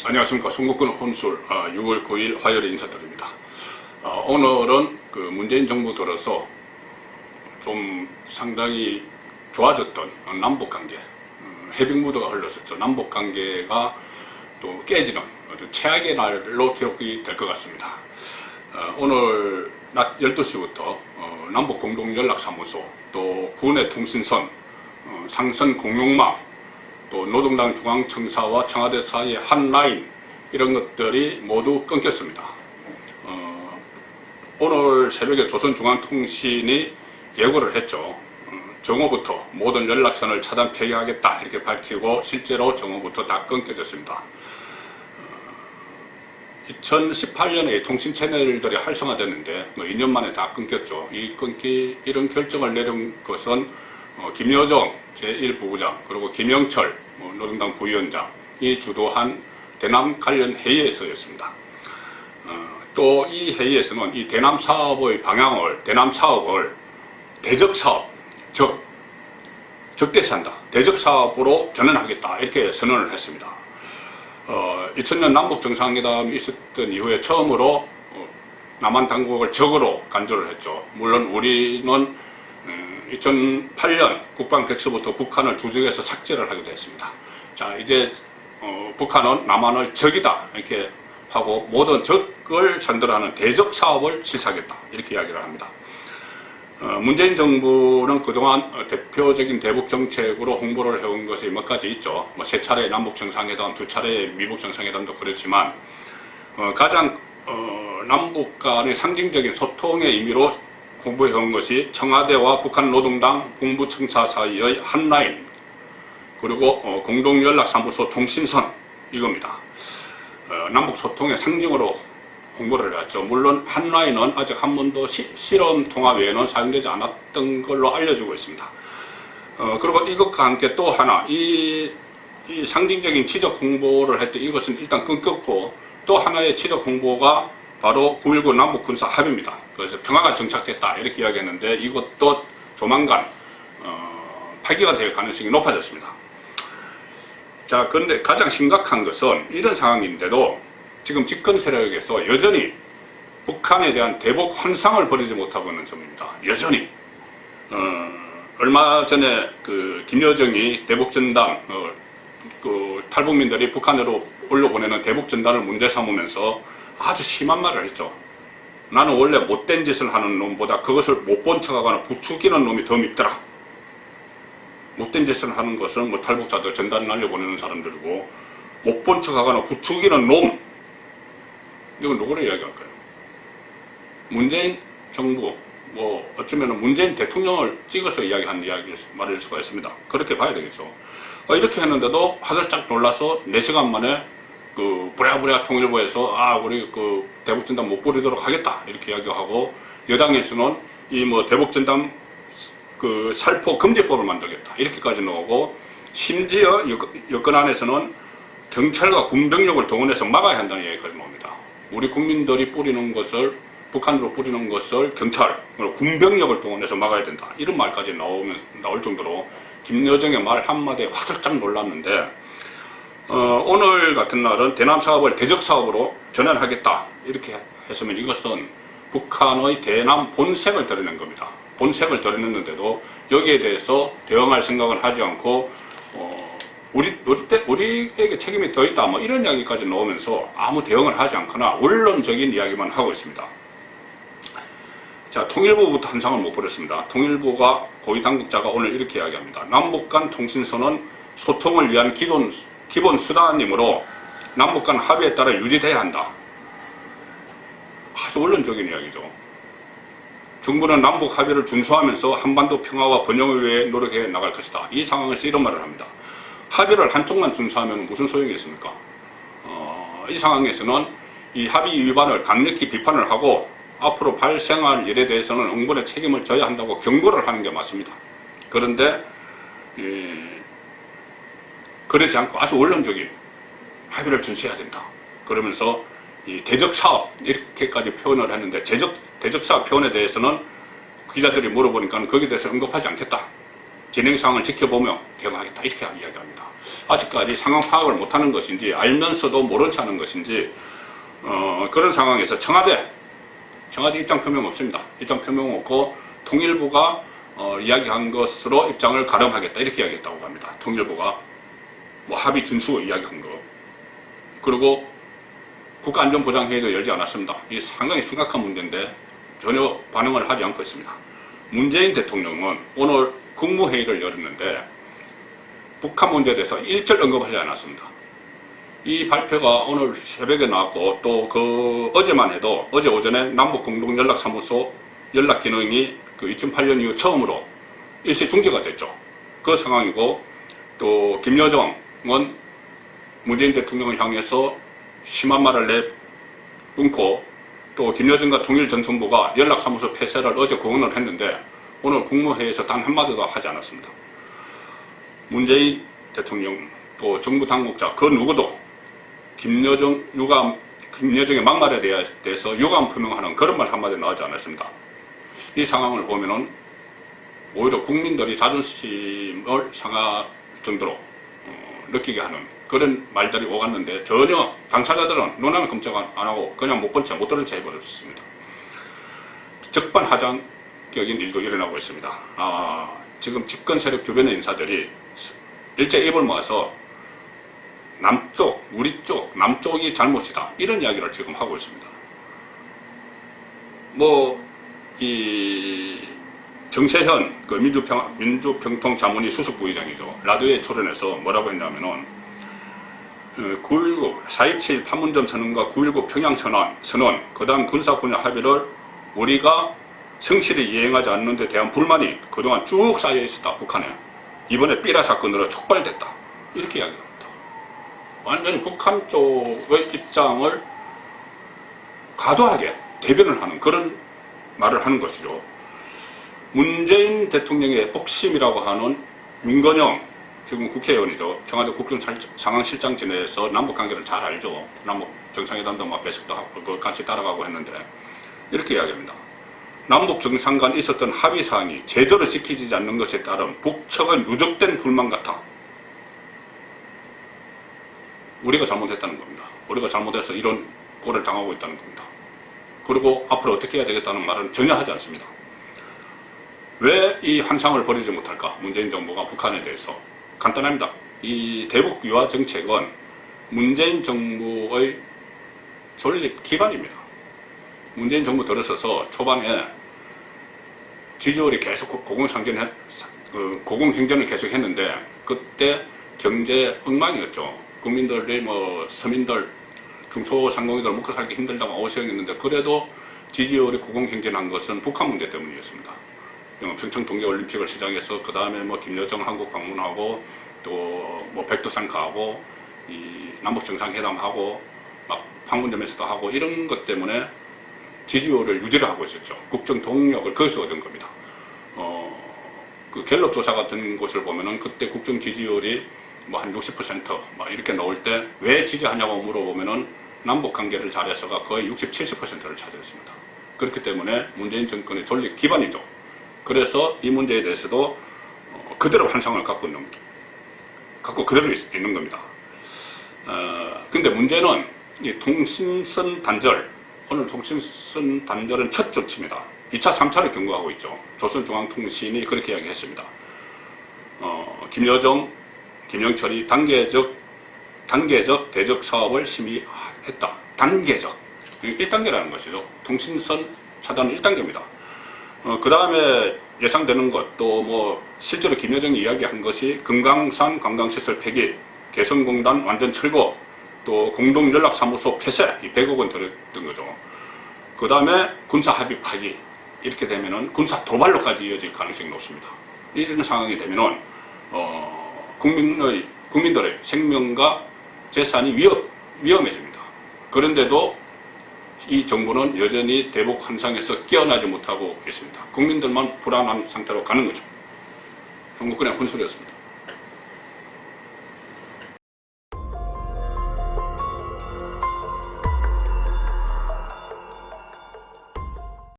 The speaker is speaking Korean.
안녕하십니까. 송국근 혼술 6월 9일 화요일에 인사드립니다. 오늘은 그 문재인 정부 들어서 좀 상당히 좋아졌던 남북관계, 해빙무드가 흘렀었죠. 남북관계가 또 깨지는 최악의 날로 기록이 될 것 같습니다. 오늘 낮 12시부터 남북공동연락사무소, 또 군의 통신선, 상선 공용망, 또 노동당 중앙청사와 청와대 사이의 한 라인, 이런 것들이 모두 끊겼습니다. 오늘 새벽에 조선중앙통신이 예고를 했죠. 정오부터 모든 연락선을 차단 폐기하겠다 이렇게 밝히고 실제로 정오부터 다 끊겨졌습니다. 2018년에 통신 채널들이 활성화됐는데 2년 만에 다 끊겼죠. 이런 결정을 내린 것은 김여정 제1부부장, 그리고 김영철 노동당 부위원장이 주도한 대남 관련 회의에서였습니다. 또 이 회의에서는 이 대남 사업의 방향을, 대남 사업을 대적 사업, 적대시한다, 대적 사업으로 전환하겠다 이렇게 선언을 했습니다. 2000년 남북 정상회담이 있었던 이후에 처음으로 남한 당국을 적으로 간주를 했죠. 물론 우리는 2008년 국방백서부터 북한을 주적에서 삭제를 하기도 했습니다. 자, 이제 북한은 남한을 적이다 이렇게 하고 모든 적을 선들하는 대적 사업을 실시하겠다 이렇게 이야기를 합니다. 문재인 정부는 그동안 대표적인 대북 정책으로 홍보를 해온 것이 몇 가지 있죠. 세 차례 남북 정상회담, 2차례 미북 정상회담도 그렇지만 가장 남북 간의 상징적인 소통의 의미로 홍보해온 것이 청와대와 북한 노동당 본부청사 사이의 한 라인, 그리고 공동연락사무소 통신선, 이겁니다. 남북 소통의 상징으로 홍보를 해왔죠. 물론 한 라인은 아직 한 번도 실험 통화 외에는 사용되지 않았던 걸로 알려지고 있습니다. 그리고 이것과 함께 또 하나, 이 상징적인 지적 홍보를 했던 이것은 일단 끊겼고, 또 하나의 지적 홍보가 바로 9.19 남북군사 합의입니다. 그래서 평화가 정착됐다 이렇게 이야기했는데 이것도 조만간 파기가 될 가능성이 높아졌습니다. 자, 그런데 가장 심각한 것은 이런 상황인데도 지금 집권 세력에서 여전히 북한에 대한 대북 환상을 버리지 못하고 있는 점입니다. 여전히 얼마 전에 그 김여정이 대북전단, 그 탈북민들이 북한으로 올려보내는 대북전단을 문제 삼으면서 아주 심한 말을 했죠. 나는 원래 못된 짓을 하는 놈보다 그것을 못 본 척하거나 부추기는 놈이 더 밉더라. 못된 짓을 하는 것은 탈북자들 전단 날려보내는 사람들이고, 못 본 척하거나 부추기는 놈, 이건 누구를 이야기할까요? 문재인 정부, 어쩌면 문재인 대통령을 찍어서 말일 수가 있습니다. 그렇게 봐야 되겠죠. 이렇게 했는데도 화들짝 놀라서 4시간 만에 부랴부랴 통일부에서 우리 대북전단 못 버리도록 하겠다 이렇게 이야기하고, 여당에서는 대북전단 살포 금지법을 만들겠다 이렇게까지 나오고, 심지어 여권 안에서는 경찰과 군병력을 동원해서 막아야 한다는 얘기까지 나옵니다. 우리 국민들이 뿌리는 것을, 북한으로 뿌리는 것을 경찰, 군병력을 동원해서 막아야 된다 이런 말까지 나올 정도로 김여정의 말 한마디에 화들짝 놀랐는데, 오늘 같은 날은 대남 사업을 대적 사업으로 전환하겠다 이렇게 했으면 이것은 북한의 대남 본색을 드러낸 겁니다. 본색을 드러냈는데도 여기에 대해서 대응할 생각을 하지 않고 우리에게 책임이 더 있다 이런 이야기까지 나오면서 아무 대응을 하지 않거나 원론적인 이야기만 하고 있습니다. 자, 통일부부터 한상을 못 버렸습니다. 통일부가 고위 당국자가 오늘 이렇게 이야기합니다. 남북 간 통신선은 소통을 위한 기본 수단이므로 남북 간 합의에 따라 유지돼야 한다. 아주 원론적인 이야기죠. 정부는 남북 합의를 준수하면서 한반도 평화와 번영을 위해 노력해 나갈 것이다. 이 상황에서 이런 말을 합니다. 합의를 한쪽만 준수하면 무슨 소용이 있습니까? 이 상황에서는 이 합의 위반을 강력히 비판을 하고 앞으로 발생할 일에 대해서는 응분의 책임을 져야 한다고 경고를 하는 게 맞습니다. 그런데 그러지 않고 아주 원론적인 합의를 준수해야 된다 그러면서 이 대적 사업 이렇게까지 표현을 했는데, 대적 사업 표현에 대해서는 기자들이 물어보니까 거기에 대해서 언급하지 않겠다. 진행 상황을 지켜보며 대응하겠다 이렇게 이야기합니다. 아직까지 상황 파악을 못하는 것인지 알면서도 모른 체 하는 것인지 그런 상황에서 청와대 입장 표명 없습니다. 입장 표명 없고 통일부가 이야기한 것으로 입장을 가름하겠다 이렇게 이야기했다고 합니다. 통일부가 뭐 합의 준수 이야기한 거. 그리고 국가안전보장회의도 열지 않았습니다. 이게 상당히 심각한 문제인데 전혀 반응을 하지 않고 있습니다. 문재인 대통령은 오늘 국무회의를 열었는데 북한 문제에 대해서 일절 언급하지 않았습니다. 이 발표가 오늘 새벽에 나왔고 또 어제만 해도 어제 오전에 남북공동연락사무소 연락 기능이 2008년 이후 처음으로 일시 중지가 됐죠. 그 상황이고 또 김여정은 문재인 대통령을 향해서 심한 말을 내뿜고 또 김여정과 통일전선부가 연락사무소 폐쇄를 어제 공언을 했는데 오늘 국무회의에서 단 한마디도 하지 않았습니다. 문재인 대통령 또 정부 당국자 그 누구도 김여정의 막말에 대해서 유감 표명하는 그런 말 한마디 나오지 않았습니다. 이 상황을 보면은 오히려 국민들이 자존심을 상할 정도로 느끼게 하는 그런 말들이 오갔는데 전혀 당사자들은 논하는 끔찍 안 하고 그냥 못 본 채 못 들은 채 해버렸습니다. 적반하장격인 일도 일어나고 있습니다. 지금 집권 세력 주변의 인사들이 일제 입을 모아서 우리 쪽, 남쪽이 잘못이다 이런 이야기를 지금 하고 있습니다. 이 정세현 민주평통자문위 수석부의장이죠. 라디오에 출연해서 뭐라고 했냐면은 4.27 판문점 선언과 9.19 평양선언, 그 다음 군사 분야 합의를 우리가 성실히 이행하지 않는 데 대한 불만이 그동안 쭉 쌓여 있었다, 북한에. 이번에 삐라 사건으로 촉발됐다. 이렇게 이야기합니다. 완전히 북한 쪽의 입장을 과도하게 대변을 하는 그런 말을 하는 것이죠. 문재인 대통령의 복심이라고 하는 윤건영 지금 국회의원이죠. 청와대 국정상황실장 지내서 남북관계를 잘 알죠. 남북 정상회담도 막 배석도 하고 같이 따라가고 했는데 이렇게 이야기합니다. 남북 정상 간 있었던 합의사항이 제대로 지켜지지 않는 것에 따른 북측의 누적된 불만 같아. 우리가 잘못했다는 겁니다. 우리가 잘못해서 이런 꼴을 당하고 있다는 겁니다. 그리고 앞으로 어떻게 해야 되겠다는 말은 전혀 하지 않습니다. 왜 이 환상을 버리지 못할까? 문재인 정부가 북한에 대해서. 간단합니다. 이 대북 유화 정책은 문재인 정부의 존립 기반입니다. 문재인 정부 들어서서 초반에 지지율이 계속 고공행진을 계속 했는데 그때 경제 엉망이었죠. 국민들이 서민들, 중소상공인들 먹고 살기 힘들다고 어시행했는데 그래도 지지율이 고공행진한 것은 북한 문제 때문이었습니다. 평창 동계올림픽을 시작해서 그 다음에 김여정 한국 방문하고 또 백두산 가고 이 남북 정상회담하고 막 판문점에서도 하고 이런 것 때문에 지지율을 유지를 하고 있었죠. 국정 동력을 거기서 얻은 겁니다. 그 갤럽 조사 같은 곳을 보면은 그때 국정 지지율이 한 60% 이렇게 나올 때 왜 지지하냐고 물어보면은 남북 관계를 잘해서가 거의 60, 70%를 차지했습니다. 그렇기 때문에 문재인 정권의 존립 기반이죠. 그래서 이 문제에 대해서도 그대로 환상을 갖고 그대로 있는 겁니다. 근데 문제는 이 통신선 단절, 오늘 통신선 단절은 첫 조치입니다. 2차, 3차를 경고하고 있죠. 조선중앙통신이 그렇게 이야기했습니다. 김여정, 김영철이 단계적 대적 사업을 심의했다. 단계적. 1단계라는 것이죠. 통신선 차단은 1단계입니다. 그 다음에 예상되는 것, 또 실제로 김여정이 이야기한 것이 금강산 관광시설 폐기, 개성공단 완전 철거, 또 공동연락사무소 폐쇄, 이 100억 원 들었던 거죠. 그 다음에 군사합의 파기, 이렇게 되면은 군사 도발로까지 이어질 가능성이 높습니다. 이런 상황이 되면은, 국민들의 생명과 재산이 위험해집니다. 그런데도 이 정부는 여전히 대북 환상에서 깨어나지 못하고 있습니다. 국민들만 불안한 상태로 가는 거죠. 한국 그냥 혼술이었습니다.